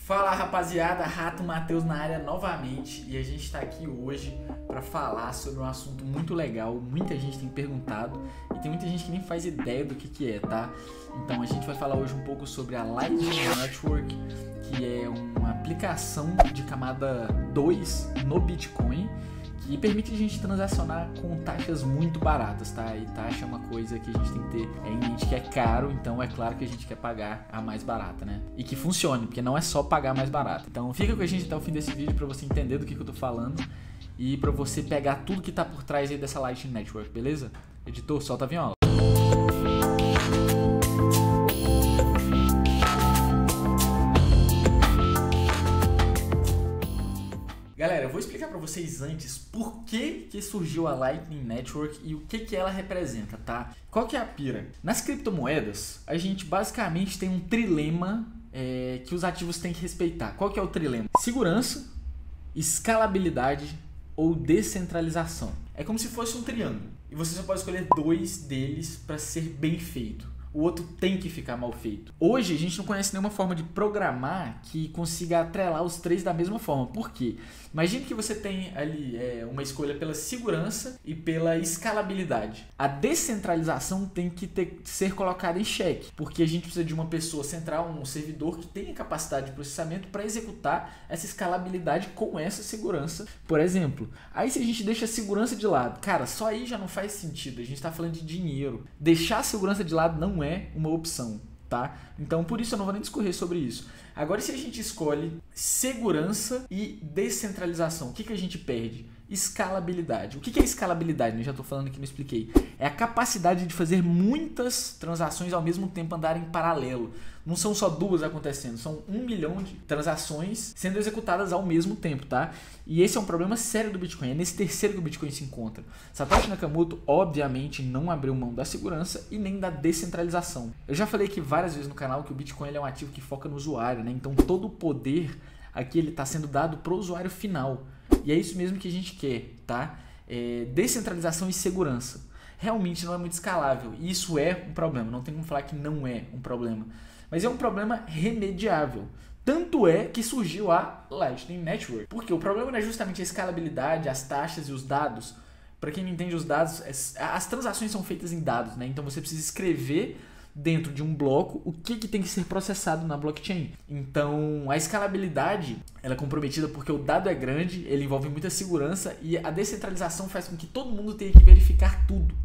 Fala rapaziada, Rato Matheus na área novamente e a gente está aqui hoje para falar sobre um assunto muito legal. Muita gente tem perguntado e tem muita gente que nem faz ideia do que é, tá? Então a gente vai falar hoje um pouco sobre a Lightning Network, que é uma aplicação de camada 2 no Bitcoin que permite a gente transacionar com taxas muito baratas, tá? E taxa é uma coisa que a gente tem que ter em mente que é caro, então é claro que a gente quer pagar a mais barata, né? E que funcione, porque não é só pagar mais barata. Então fica com a gente até o fim desse vídeo para você entender do que eu tô falando e para você pegar tudo que tá por trás aí dessa Lightning Network, beleza? Editor, solta a viola. Galera, eu vou explicar para vocês antes por que surgiu a Lightning Network e o que ela representa, tá? Qual que é a pira? Nas criptomoedas, a gente basicamente tem um trilema que os ativos têm que respeitar. Qual que é o trilema? Segurança, escalabilidade ou descentralização. É como se fosse um triângulo e você só pode escolher dois deles para ser bem feito. O outro tem que ficar mal feito. Hoje a gente não conhece nenhuma forma de programar que consiga atrelar os três da mesma forma. Por quê? Imagine que você tem ali uma escolha pela segurança e pela escalabilidade. A descentralização tem que ser colocada em xeque, porque a gente precisa de uma pessoa central, um servidor que tenha capacidade de processamento para executar essa escalabilidade com essa segurança, por exemplo. Aí se a gente deixa a segurança de lado, cara, só aí já não faz sentido. A gente está falando de dinheiro. Deixar a segurança de lado não é uma opção, tá? Então por isso eu não vou nem discorrer sobre isso. Agora, se a gente escolhe segurança e descentralização, o que a gente perde? Escalabilidade. O que é escalabilidade? Eu já estou falando aqui, não expliquei. É a capacidade de fazer muitas transações ao mesmo tempo andarem em paralelo. Não são só duas acontecendo, são 1 milhão de transações sendo executadas ao mesmo tempo, tá? E esse é um problema sério do Bitcoin, é nesse terceiro que o Bitcoin se encontra. Satoshi Nakamoto, obviamente, não abriu mão da segurança e nem da descentralização. Eu já falei aqui várias vezes no canal que o Bitcoin é um ativo que foca no usuário, né? Então todo o poder aqui ele está sendo dado para o usuário final. E é isso mesmo que a gente quer, tá? Descentralização e segurança. Realmente não é muito escalável. E isso é um problema. Não tem como falar que não é um problema. Mas é um problema remediável. Tanto é que surgiu a Lightning Network. Porque o problema não é justamente a escalabilidade, as taxas e os dados. Para quem não entende os dados, as transações são feitas em dados, né? Então você precisa escrever dentro de um bloco o que tem que ser processado na blockchain. Então a escalabilidade ela é comprometida porque o dado é grande, ele envolve muita segurança e a descentralização faz com que todo mundo tenha que verificar tudo,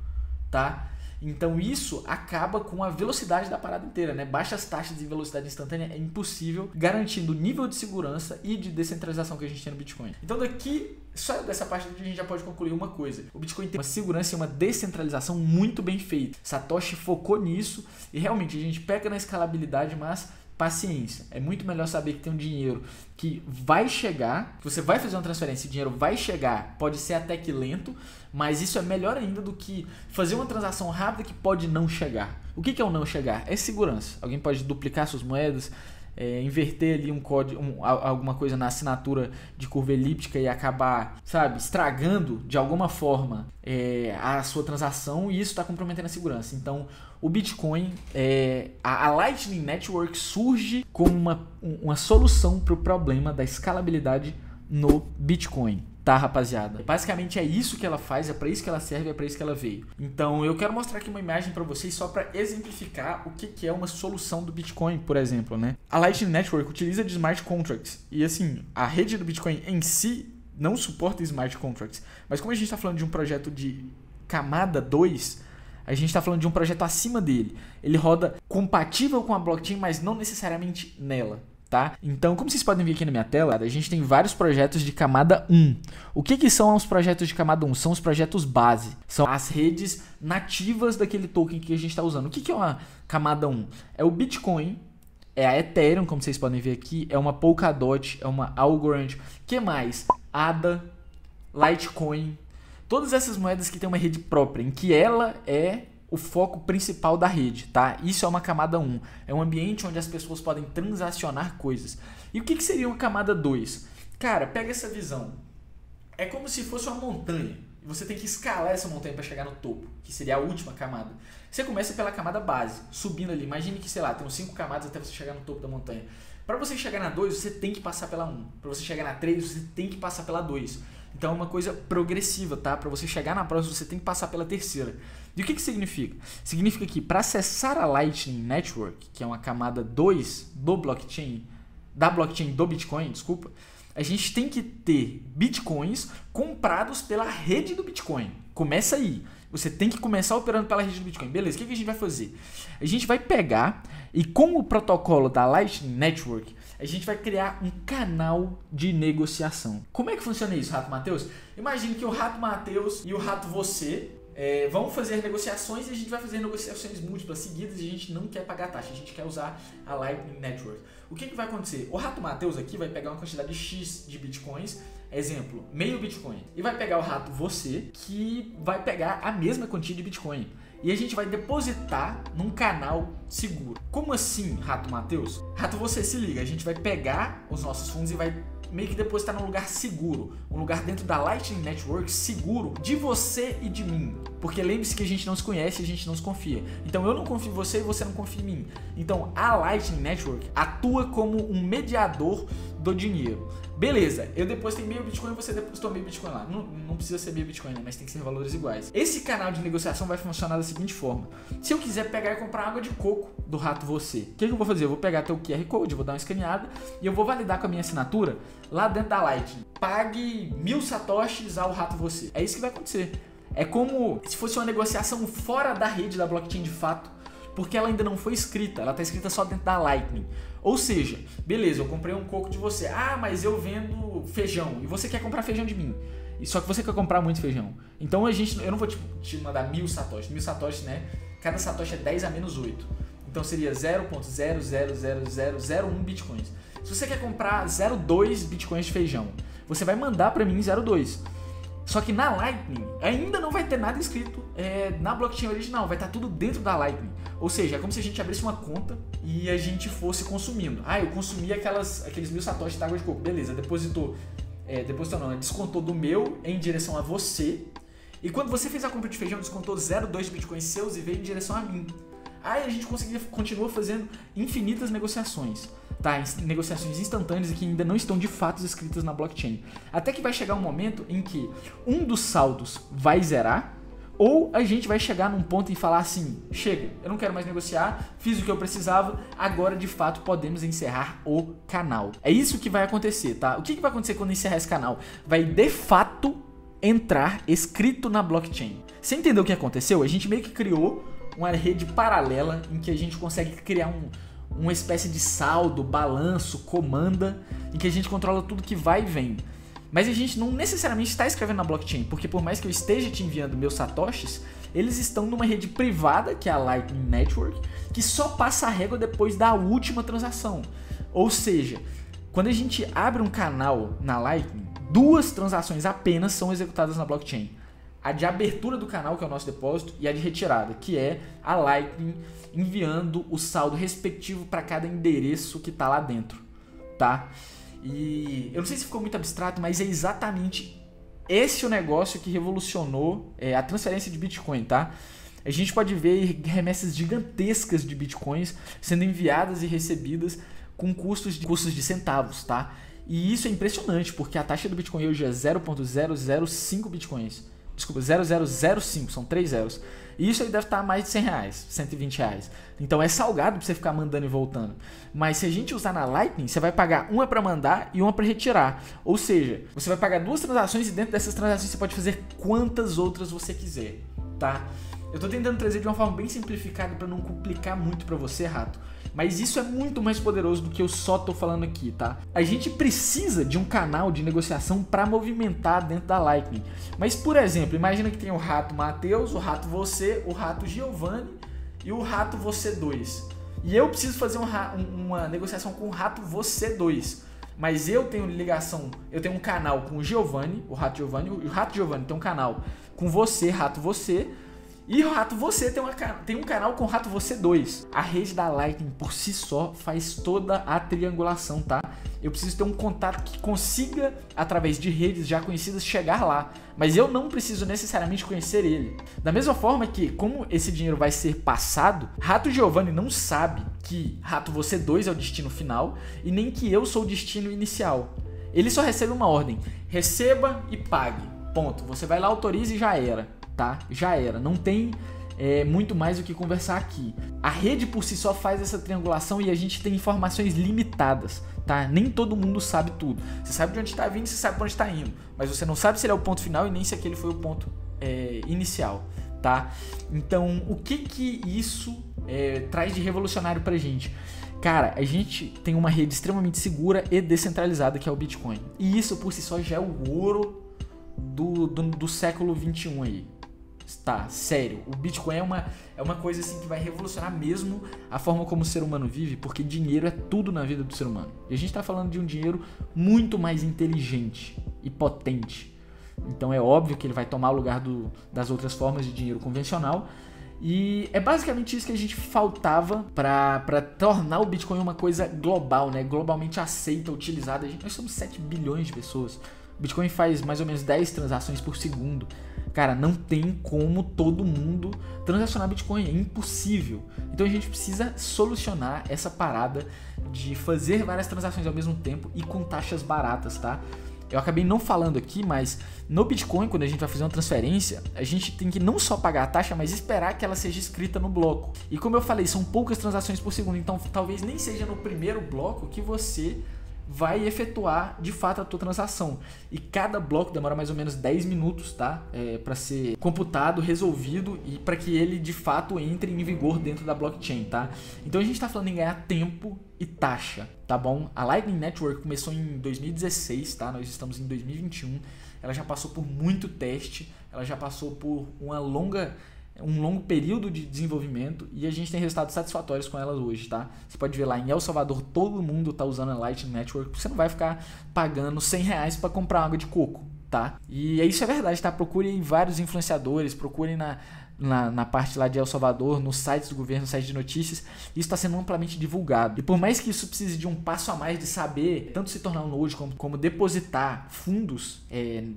tá? Então isso acaba com a velocidade da parada inteira, né? Baixas taxas de velocidade instantânea é impossível, garantindo o nível de segurança e de descentralização que a gente tem no Bitcoin. Então daqui, só dessa parte a gente já pode concluir uma coisa. O Bitcoin tem uma segurança e uma descentralização muito bem feita. Satoshi focou nisso e realmente a gente pega na escalabilidade, mas paciência. É muito melhor saber que tem um dinheiro que vai chegar, que você vai fazer uma transferência e o dinheiro vai chegar, pode ser até que lento, mas isso é melhor ainda do que fazer uma transação rápida que pode não chegar. O que é o não chegar? É segurança. Alguém pode duplicar suas moedas, inverter ali um código, alguma coisa na assinatura de curva elíptica e acabar, sabe, estragando de alguma forma a sua transação, e isso está comprometendo a segurança. Então o Bitcoin, a Lightning Network surge como uma solução para o problema da escalabilidade no Bitcoin. Tá, rapaziada? Basicamente é isso que ela faz, é para isso que ela serve, é para isso que ela veio. Então eu quero mostrar aqui uma imagem para vocês só para exemplificar o que é uma solução do Bitcoin, por exemplo, né? A Lightning Network utiliza de smart contracts e assim, a rede do Bitcoin em si não suporta smart contracts, mas como a gente está falando de um projeto de camada 2, a gente está falando de um projeto acima dele. Ele roda compatível com a blockchain, mas não necessariamente nela. Tá? Então, como vocês podem ver aqui na minha tela, a gente tem vários projetos de camada 1. O que são os projetos de camada 1? São os projetos base. São as redes nativas daquele token que a gente está usando. O que é uma camada 1? É o Bitcoin, é a Ethereum, como vocês podem ver aqui, é uma Polkadot, é uma Algorand. O que mais? ADA, Litecoin. Todas essas moedas que têm uma rede própria, em que ela é o foco principal da rede, tá? Isso é uma camada 1. É um ambiente onde as pessoas podem transacionar coisas. E o que seria uma camada 2? Cara, pega essa visão. É como se fosse uma montanha. E você tem que escalar essa montanha para chegar no topo, que seria a última camada. Você começa pela camada base, subindo ali. Imagine que, sei lá, tem uns 5 camadas até você chegar no topo da montanha. Para você chegar na 2, você tem que passar pela 1. Para você chegar na 3, você tem que passar pela 2. Então é uma coisa progressiva, tá? Para você chegar na próxima, você tem que passar pela terceira. E o que significa? Significa que para acessar a Lightning Network, que é uma camada 2 do blockchain, da blockchain do Bitcoin, desculpa, a gente tem que ter Bitcoins comprados pela rede do Bitcoin. Começa aí. Você tem que começar operando pela rede do Bitcoin. Beleza, o que a gente vai fazer? A gente vai pegar e com o protocolo da Lightning Network, a gente vai criar um canal de negociação. Como é que funciona isso, Rato Matheus? Imagine que o Rato Matheus e o Rato Você vão fazer negociações e a gente vai fazer negociações múltiplas seguidas e a gente não quer pagar taxa, a gente quer usar a Lightning Network. O que vai acontecer? O Rato Matheus aqui vai pegar uma quantidade X de Bitcoins, exemplo, meio Bitcoin, e vai pegar o Rato Você, que vai pegar a mesma quantia de Bitcoin. E a gente vai depositar num canal seguro. Como assim, Rato Matheus? Rato Você, se liga, a gente vai pegar os nossos fundos e vai meio que depositar num lugar seguro, um lugar dentro da Lightning Network seguro de você e de mim, porque lembre-se que a gente não se conhece e a gente não se confia, então eu não confio em você e você não confia em mim, então a Lightning Network atua como um mediador do dinheiro. Beleza, eu depositei meio Bitcoin e você depositou meio Bitcoin lá. Não precisa ser meio Bitcoin, né? Mas tem que ser valores iguais. Esse canal de negociação vai funcionar da seguinte forma. Se eu quiser pegar e comprar água de coco do Rato Você, o que eu vou fazer? Eu vou pegar teu QR Code, vou dar uma escaneada e eu vou validar com a minha assinatura lá dentro da Lightning. Pague 1000 satoshis ao Rato Você. É isso que vai acontecer. É como se fosse uma negociação fora da rede da blockchain de fato, porque ela ainda não foi escrita, ela está escrita só dentro da Lightning. Ou seja, beleza, eu comprei um coco de você. Ah, mas eu vendo feijão e você quer comprar feijão de mim. Só que você quer comprar muito feijão. Então eu não vou te mandar 1000 satoshis. 1000 satoshis, né? Cada satoshi é 10 a menos 8. Então seria 0.0000001 bitcoins. Se você quer comprar 0,2 bitcoins de feijão, você vai mandar para mim 0,2. Só que na Lightning ainda não vai ter nada escrito na blockchain original, vai estar tudo dentro da Lightning. Ou seja, é como se a gente abrisse uma conta e a gente fosse consumindo. Ah, eu consumi aqueles 1000 satoshis de água de coco, beleza, descontou do meu em direção a você. E quando você fez a compra de feijão, descontou 0,2 bitcoins seus e veio em direção a mim. Aí a gente continua fazendo infinitas negociações, tá? Negociações instantâneas que ainda não estão de fato escritas na blockchain. Até que vai chegar um momento em que um dos saldos vai zerar, ou a gente vai chegar num ponto e falar assim, chega, eu não quero mais negociar, fiz o que eu precisava, agora de fato podemos encerrar o canal. É isso que vai acontecer, tá? O que vai acontecer quando encerrar esse canal? Vai de fato entrar escrito na blockchain. Você entendeu o que aconteceu? A gente meio que criou uma rede paralela em que a gente consegue criar uma espécie de saldo, balanço, comanda, em que a gente controla tudo que vai e vem. Mas a gente não necessariamente está escrevendo na blockchain, porque por mais que eu esteja te enviando meus satoshis, eles estão numa rede privada, que é a Lightning Network, que só passa a régua depois da última transação. Ou seja, quando a gente abre um canal na Lightning, 2 transações apenas são executadas na blockchain. A de abertura do canal, que é o nosso depósito, e a de retirada, que é a Lightning enviando o saldo respectivo para cada endereço que está lá dentro, tá? E eu não sei se ficou muito abstrato, mas é exatamente esse o negócio que revolucionou a transferência de Bitcoin, tá? A gente pode ver remessas gigantescas de Bitcoins sendo enviadas e recebidas com custos de centavos, tá? E isso é impressionante, porque a taxa do Bitcoin hoje é 0.005 Bitcoins. Desculpa, 0005, são 3 zeros. E isso aí deve estar a mais de 100 reais, 120 reais. Então é salgado para você ficar mandando e voltando. Mas se a gente usar na Lightning, você vai pagar uma para mandar e uma para retirar. Ou seja, você vai pagar 2 transações e dentro dessas transações você pode fazer quantas outras você quiser, tá? Eu estou tentando trazer de uma forma bem simplificada para não complicar muito para você, Rato. Mas isso é muito mais poderoso do que eu só tô falando aqui, tá? A gente precisa de um canal de negociação para movimentar dentro da Lightning. Mas, por exemplo, imagina que tem o Rato Matheus, o Rato Você, o Rato Giovanni e o Rato Você 2. E eu preciso fazer uma negociação com o Rato Você 2. Mas eu tenho ligação, eu tenho um canal com o Giovanni, o Rato Giovanni tem um canal com você, Rato Você. E o Rato Você tem um canal com o Rato Você 2. A rede da Lightning por si só faz toda a triangulação, tá? Eu preciso ter um contato que consiga, através de redes já conhecidas, chegar lá. Mas eu não preciso necessariamente conhecer ele. Da mesma forma que, como esse dinheiro vai ser passado, Rato Giovanni não sabe que Rato Você 2 é o destino final e nem que eu sou o destino inicial. Ele só recebe uma ordem: receba e pague. Ponto. Você vai lá, autoriza e já era, tá? Já era. Não tem muito mais o que conversar aqui. A rede por si só faz essa triangulação e a gente tem informações limitadas, tá? Nem todo mundo sabe tudo. Você sabe de onde está vindo, você sabe para onde está indo, mas você não sabe se ele é o ponto final e nem se aquele foi o ponto inicial, tá? Então, o que isso traz de revolucionário pra gente? Cara, a gente tem uma rede extremamente segura e descentralizada que é o Bitcoin. E isso por si só já é o ouro do século 21 aí. Tá, sério, o Bitcoin é uma coisa assim que vai revolucionar mesmo a forma como o ser humano vive, porque dinheiro é tudo na vida do ser humano. E a gente tá falando de um dinheiro muito mais inteligente e potente. Então é óbvio que ele vai tomar o lugar das outras formas de dinheiro convencional. E é basicamente isso que a gente faltava para tornar o Bitcoin uma coisa global, né? Globalmente aceita, utilizada. Nós somos 7 bilhões de pessoas. O Bitcoin faz mais ou menos 10 transações por segundo. Cara, não tem como todo mundo transacionar Bitcoin, é impossível. Então a gente precisa solucionar essa parada de fazer várias transações ao mesmo tempo e com taxas baratas, tá? Eu acabei não falando aqui, mas no Bitcoin, quando a gente vai fazer uma transferência, a gente tem que não só pagar a taxa, mas esperar que ela seja escrita no bloco. E como eu falei, são poucas transações por segundo, então talvez nem seja no primeiro bloco que você vai efetuar de fato a tua transação. E cada bloco demora mais ou menos 10 minutos, tá? Para ser computado, resolvido e para que ele de fato entre em vigor dentro da blockchain, tá? Então a gente está falando em ganhar tempo e taxa, tá bom? A Lightning Network começou em 2016, tá? Nós estamos em 2021. Ela já passou por muito teste, ela já passou por um longo período de desenvolvimento e a gente tem resultados satisfatórios com elas hoje, tá? Você pode ver lá em El Salvador, todo mundo tá usando a Lightning Network, você não vai ficar pagando R$100 para comprar água de coco, tá? E isso é verdade, tá? Procurem vários influenciadores, procurem na parte lá de El Salvador, nos sites do governo, no site de notícias, isso está sendo amplamente divulgado. E por mais que isso precise de um passo a mais de saber tanto se tornar um node como depositar fundos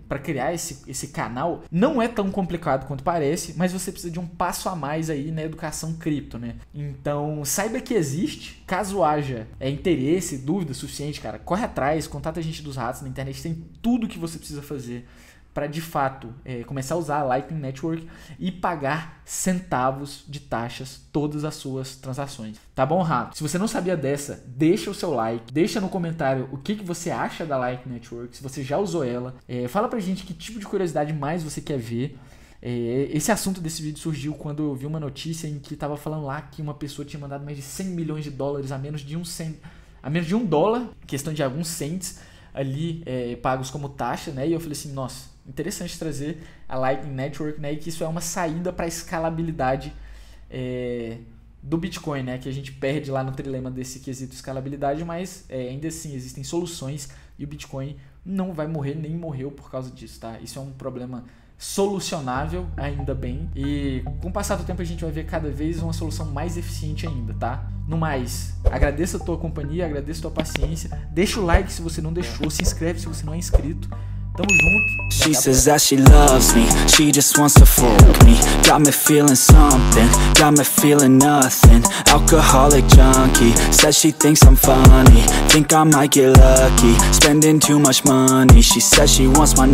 para criar esse canal, não é tão complicado quanto parece, mas você precisa de um passo a mais aí na educação cripto, né? Então saiba que existe, caso haja interesse, dúvida suficiente, cara, corre atrás, contata a gente dos ratos na internet, tem tudo que você precisa fazer para de fato começar a usar a Lightning Network e pagar centavos de taxas todas as suas transações. Tá bom, Rato? Se você não sabia dessa, deixa o seu like, deixa no comentário o que você acha da Lightning Network, se você já usou ela. Fala pra gente que tipo de curiosidade mais você quer ver. Esse assunto desse vídeo surgiu quando eu vi uma notícia em que tava falando lá que uma pessoa tinha mandado mais de 100 milhões de dólares a menos de $1, questão de alguns cents ali pagos como taxa, né? E eu falei assim, nossa, interessante trazer a Lightning Network, né? E que isso é uma saída para a escalabilidade do Bitcoin, né? Que a gente perde lá no trilema desse quesito escalabilidade, mas ainda assim existem soluções e o Bitcoin não vai morrer, nem morreu por causa disso, tá? Isso é um problema solucionável, ainda bem, e com o passar do tempo a gente vai ver cada vez uma solução mais eficiente ainda, tá? No mais, agradeço a tua companhia, agradeço a tua paciência, deixa o like se você não deixou, se inscreve se você não é inscrito. Tamo junto. She says that she loves me, she just wants to fuck me. Got me feeling something, got me feeling nothing. Alcoholic junkie, says she thinks I'm funny. Think I might get lucky, spending too much money. She says she wants my